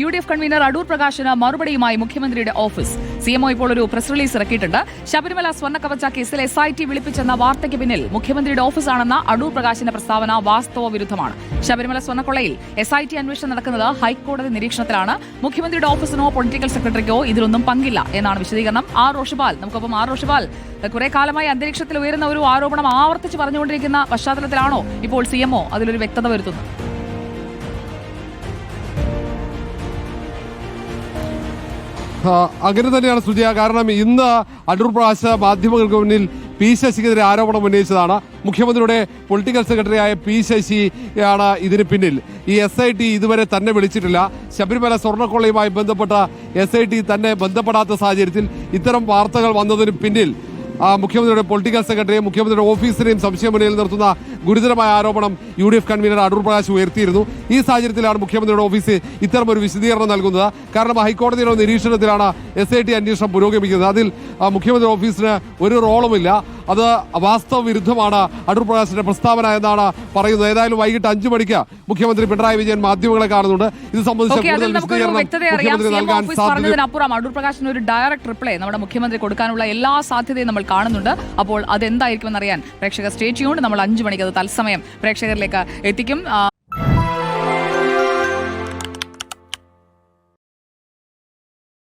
UDF convener Adoor പ്രകാശിന് മറുപടിയുമായി മുഖ്യമന്ത്രിയുടെ office. CMO ഇപ്പോൾ ഒരു പ്രസ് റിലീസ് ഇറക്കിയിട്ടുണ്ട്. ശബരിമല സ്വർണ്ണക്കവച കേസിൽ SIT വിളിപ്പിച്ചെന്ന വാർത്തയ്ക്ക് പിന്നിൽ മുഖ്യമന്ത്രിയുടെ ഓഫീസാണെന്ന അടൂർ പ്രകാശിന്റെ പ്രസ്താവന വാസ്തവ വിരുദ്ധമാണ്. ശബരിമല സ്വർണ്ണക്കൊള്ളയിൽ SIT അന്വേഷണം നടക്കുന്നത് ഹൈക്കോടതി നിരീക്ഷണത്തിലാണ്. മുഖ്യമന്ത്രിയുടെ ഓഫീസിനോ പൊളിറ്റിക്കൽ സെക്രട്ടറിക്കോ ഇതിലൊന്നും പങ്കില്ല എന്നാണ് വിശദീകരണം. റോഷിപാൽ നമുക്കൊപ്പം. റോഷിപാൽ, കുറെ കാലമായി അന്തരീക്ഷത്തിൽ ഉയരുന്ന ഒരു ആരോപണം ആവർത്തിച്ച് പറഞ്ഞുകൊണ്ടിരിക്കുന്ന പശ്ചാത്തലത്തിലാണോ ഇപ്പോൾ CMO അതിലൊരു വ്യക്തത വരുത്തുന്നത്? അങ്ങനെ തന്നെയാണ് സുജയ. കാരണം ഇന്ന് അടൂർ പ്രകാശ് മാധ്യമങ്ങൾക്ക് മുന്നിൽ പി ശശിക്കെതിരെ ആരോപണം ഉന്നയിച്ചതാണ്. മുഖ്യമന്ത്രിയുടെ പൊളിറ്റിക്കൽ സെക്രട്ടറിയായ പി ശശിയാണ് ഇതിന് പിന്നിൽ. ഈ SIT ഇതുവരെ തന്നെ വിളിച്ചിട്ടില്ല. ശബരിമല സ്വർണ്ണക്കൊള്ളയുമായി ബന്ധപ്പെട്ട SIT തന്നെ ബന്ധപ്പെടാത്ത സാഹചര്യത്തിൽ ഇത്തരം വാർത്തകൾ വന്നതിന് പിന്നിൽ മുഖ്യമന്ത്രിയുടെ പൊളിറ്റിക്കൽ സെക്രട്ടറിയും മുഖ്യമന്ത്രിയുടെ ഓഫീസിനെയും സംശയമുനയിൽ നിർത്തുന്ന ഗുരുതരമായ ആരോപണം UDF കൺവീനർ അടൂർ പ്രകാശ് ഉയർത്തിയിരുന്നു. ഈ സാഹചര്യത്തിലാണ് മുഖ്യമന്ത്രിയുടെ ഓഫീസ് ഇത്തരം ഒരു വിശദീകരണം നൽകുന്നത്. കാരണം ഹൈക്കോടതിയുടെ നിരീക്ഷണത്തിലാണ് SIT അന്വേഷണം പുരോഗമിക്കുന്നത്. അതിൽ മുഖ്യമന്ത്രി ഓഫീസിന് ഒരു റോളുമില്ല. അത് വാസ്തവ വിരുദ്ധമാണ് അടൂർ പ്രകാശിന്റെ പ്രസ്താവന എന്നാണ് പറയുന്നത്. ഏതായാലും വൈകിട്ട് 5 മണിക്ക് മുഖ്യമന്ത്രി പിണറായി വിജയൻ മാധ്യമങ്ങളെ കാണുന്നുണ്ട്. ഇത് സംബന്ധിച്ച കൂടുതൽ വിശദീകരണം മുഖ്യമന്ത്രി നൽകാൻ സാധ്യതയപ്പുറം അടൂർ പ്രകാശിന് ഒരു ഡയറക്ട് റിപ്ലൈ നമ്മുടെ മുഖ്യമന്ത്രി കൊടുക്കാനുള്ള എല്ലാ സാധ്യതയും നമ്മൾ കാണുന്നുണ്ട്. അപ്പോൾ അതെന്തായിരിക്കുമെന്ന് അറിയാൻ പ്രേക്ഷകർ സ്റ്റേ ട്യൂൺഡ്. നമ്മൾ 5 മണിക്ക് അത് തത്സമയം പ്രേക്ഷകരിലേക്ക് എത്തിക്കും.